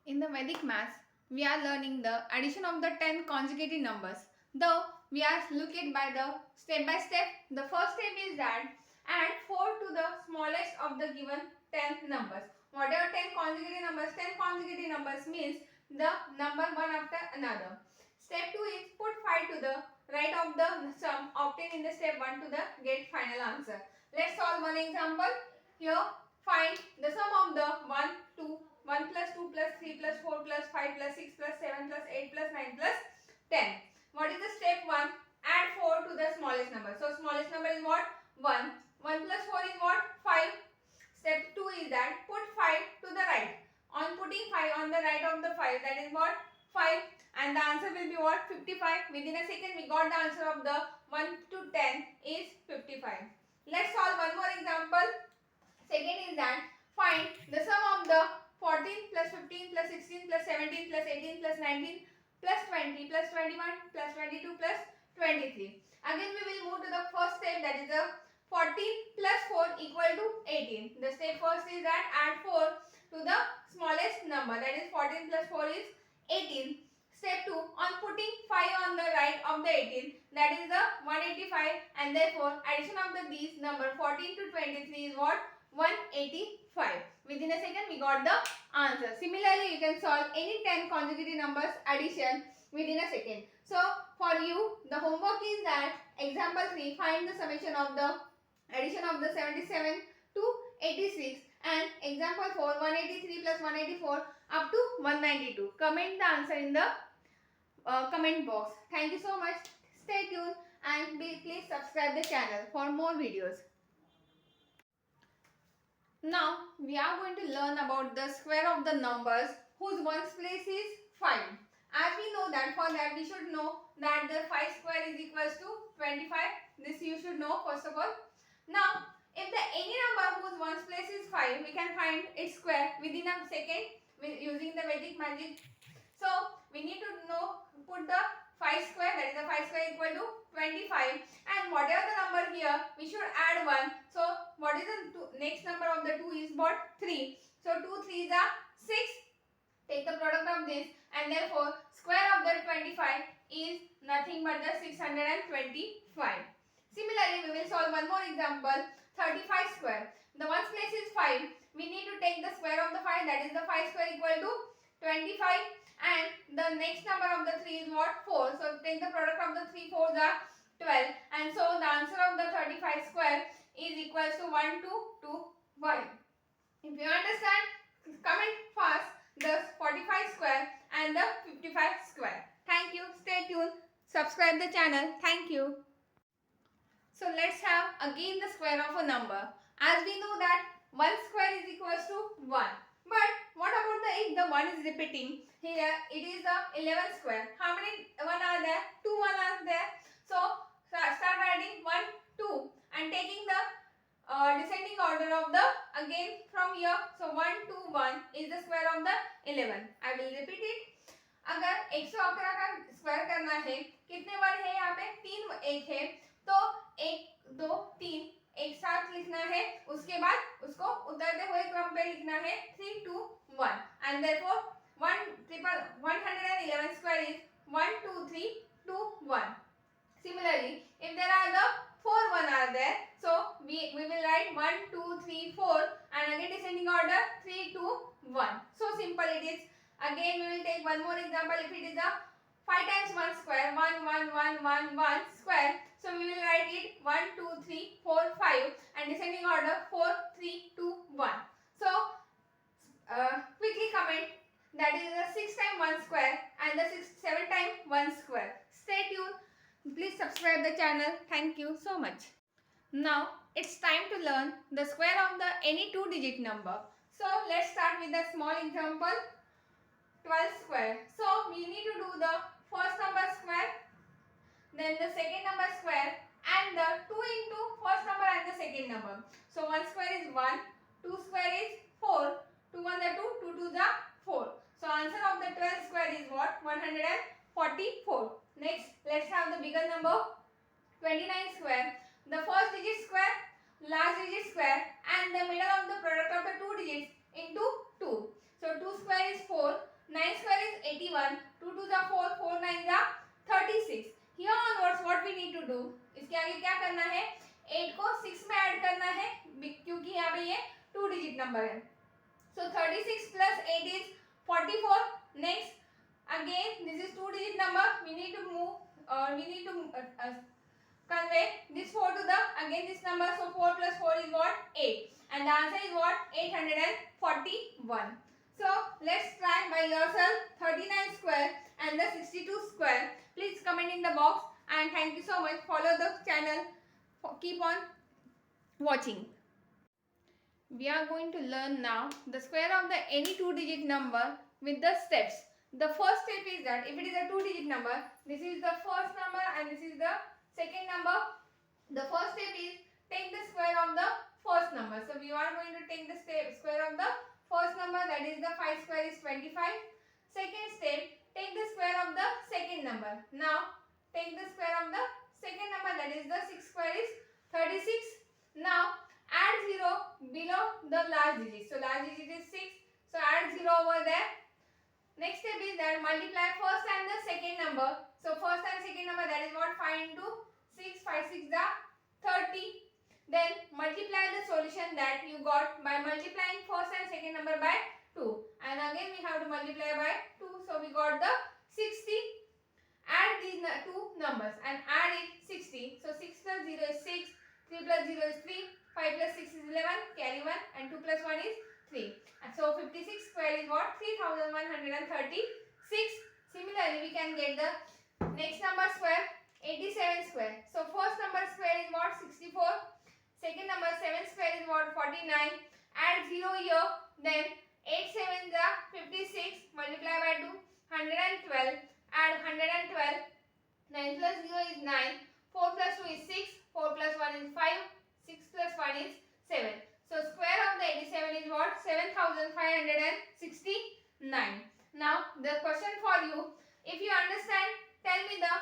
In the Vedic maths, we are learning the addition of the 10 consecutive numbers. Though we are looking by the step by step, the first step is that add 4 to the smallest of the given 10 numbers. Whatever 10 consecutive numbers means the number one after another. Step 2 is put 5 to the right of the sum obtained in the step 1 to the get final answer. Let's solve one example. Here find the sum of the 1, 2, 1 plus 2 plus 3 plus 4 plus 5 plus 6 plus 7 plus 8 plus 9 plus 10. What is the step 1? Add 4 to the smallest number. So smallest number is what? 1. 1 plus 4 is what? 5. Step 2 is that put 5 to the right. On putting 5 on the right of the 5, that is what? 5. And the answer will be what? 55. Within a second we got the answer of the 1 to 10 is 55. Let's solve one more example. Second is that find the sum of the 14 plus 15 plus 16 plus 17 plus 18 plus 19 plus 20 plus 21 plus 22 plus 23. Again we will move to the first step, that is the 14 plus 4 equal to 18. The step first is that add 4 to the smallest number, that is 14 plus 4 is 18. Step 2, on putting 5 on the right of the 18, that is the 185, and therefore addition of these number 14 to 23 is what? 185. Within a second we got the answer. Similarly, you can solve any 10 consecutive numbers addition within a second. So for you, the homework is that example 3, find the summation of the addition of the 77 to 86, and example 4, 183 plus 184 up to 192. Comment the answer in the comment box. Thank you so much. Stay tuned and please subscribe the channel for more videos. Now we are going to learn about the square of the numbers whose ones place is 5. As we know that for that we should know that the 5 square is equals to 25. This you should know first of all. Now if the any number whose ones place is 5, we can find its square within a second using the Vedic magic. So we need to know, put the 5 square, that is the 5 square equal to 25, and whatever the number here we should add 1. So what is the next number of the 2 is what? 3. So 2 3s are 6. Take the product of this, and therefore square of the 25 is nothing but the 625. Similarly, we will solve one more example, 35 square. The ones place is 5. We need to take the square of the 5, that is the 5 square equal to 25, and the next number of the 3 is what? 4. So take the product of the 3 4s are 12, and so the answer of the 35 square is equals to 1225. If you understand, comment fast the 45 square and the 55 square. Thank you. Stay tuned. Subscribe the channel. Thank you. So let's have again the square of a number. As we know that 1 square is equals to 1. But what about the if the 1 is repeating? Here it is the 11 square. How many 1 are there? 2 1 are there. So start writing 1 2 and taking the descending order of the again from here. So 1 2 1 is the square of the 11. I will repeat it. अगर 111 का square करना है, कितने 1 है यहाँ पे? 3 1 है, तो 1 2 3 एक साथ लिखना है, उसके बाद उसको उतरते हुए क्रम पे लिखना है 3 2 1, and therefore 111 square is 1 2 3 2 1. Similarly, if there are the 4 1 are there, so we will write 1 2 3 4 and again descending order 3 2 1. So simple it is. Again we will take one more example. If it is a 5 times 1 square, 1 1 1 1 1 square, so we will write it 1 2 3 4 5 and descending order 4 3 2 1. So quickly comment that is the 6 times 1 square and the 7 times 1 square. Stay tuned. Please subscribe the channel. Thank you so much. Now it's time to learn the square of the any 2-digit number. So let's start with the small example, 12 square. So we need to do the first number square, then the second number square, and the 2 into first number and the second number. So 1 square is 1, 2 square is 4, 2 1 are 2, 2 2 are 4. So answer of the 12 square is what? 144. Next, let's have the bigger number, 29 square. The first digit square, last digit square, and the middle of the product of the two digits into 2. So 2 square is 4, 9 square is 81. 2 2s are 4, 4 9s are 36. Here onwards what we need to do, इसके आगे क्या करना है, 8 को 6 में add करना है क्योंकि यहाँ पे ये 2 डिजिट नंबर है. So 36 plus 8 is 44. Next, again this is 2 digit number. We need to convey this 4 to the again this number. So 4 plus 4 is what, 8, and the answer is what, 841. So let's try by yourself 39 square and the 62 square. Please comment in the box, and thank you so much. Follow the channel. Keep on watching. We are going to learn now the square of the any 2-digit number with the steps. The first step is that if it is a 2-digit number, this is the first number and this is the second number. The first step is take the square of the first number. So we are going to take the square of the first number, that is the 5 square is 25. Second step, take the square of the second number. Now take the square of the second number, that is the 6 square is 36. Now add 0 below the last digit. So last digit is 6. So add 0 over there. Next step is that multiply first and the second number. So first and second number, that is what, 5 into 6. 5 6 are 30. Then multiply the solution that you got by multiplying first and second number by 2. And again we have to multiply by 2. So we got the 60. Add these two numbers and add it 60. So 6 plus 0 is 6. 3 plus 0 is 3. 5 plus 6 is 11. Carry 1. And 2 plus 1 is 3. And so 56 square is what? 3136. Similarly, we can get the next number square, 87 square. So first number square is what? 64. Second number 7 square is what? 49. Add 0 here. Then 8 7s are 56. Multiply by 2. 112. Add 112. 9 plus 0 is 9. 4 plus 2 is 6. 4 plus 1 is 5. 6 plus 1 is 7. So square of the 87 is what? 7569. Now the question for you, if you understand, tell me the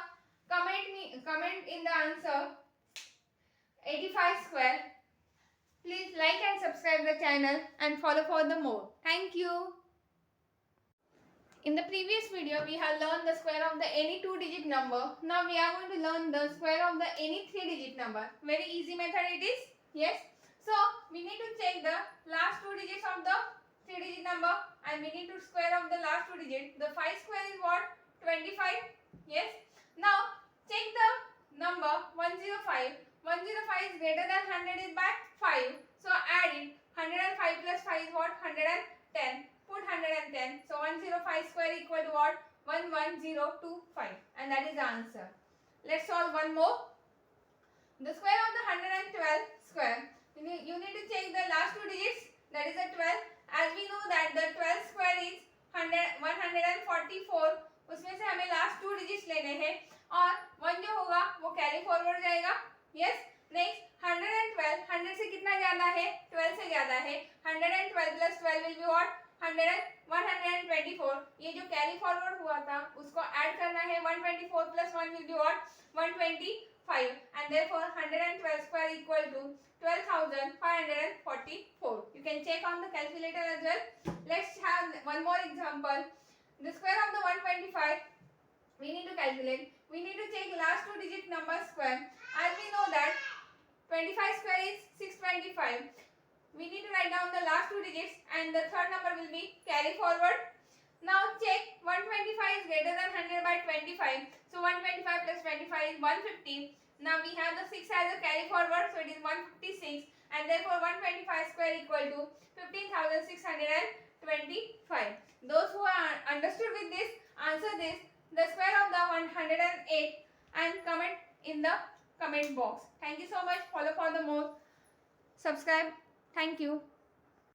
comment in the answer 85 square. Please like and subscribe the channel and follow for the more. Thank you. In the previous video, we have learned the square of the any 2-digit number. Now we are going to learn the square of the any 3-digit number. Very easy method it is. Yes. So we need to check the last 2 digits of the 3-digit number and we need to square of the last 2 digits. The 5 square is what? 25. Yes. Now check the number 105. 105 is greater than 100 is by 5. So add it. 105 plus 5 is what? 110. Put 110. So 105 square equal to what? 11025. And that is the answer. Let's solve one more. The square of the 112 square. You need to check the last 2 digits. That is the 12. As we know that the 12 square is 144. उसमें से हमें last 2 digits लेने हैं और 1 जो होगा वो carry forward जाएगा. यस. नेक्स्ट 112. 100 से कितना ज्यादा है? 12 से ज्यादा है. 112 प्लस 12 विल बी व्हाट? 124. ये जो कैरी फॉरवर्ड हुआ था उसको ऐड करना है. 124 plus 1 will be what? 125. And therefore 112 square equal to 12,544. You can check on the calculator as well. Let's have one more example. The square of the 125 we need to calculate. We need to take last 2 digit number square. As we know that 25 square is 625. We need to write down the last 2 digits and the third number will be carry forward. Now check 125 is greater than 100 by 25. So 125 plus 25 is 150. Now we have the 6 as a carry forward, so it is 156, and therefore 125 square equal to 15,625. Those who are understood with this, answer this, the square of the 108, and comment in the comment box. Thank you so much. Follow for the more. Subscribe. Thank you.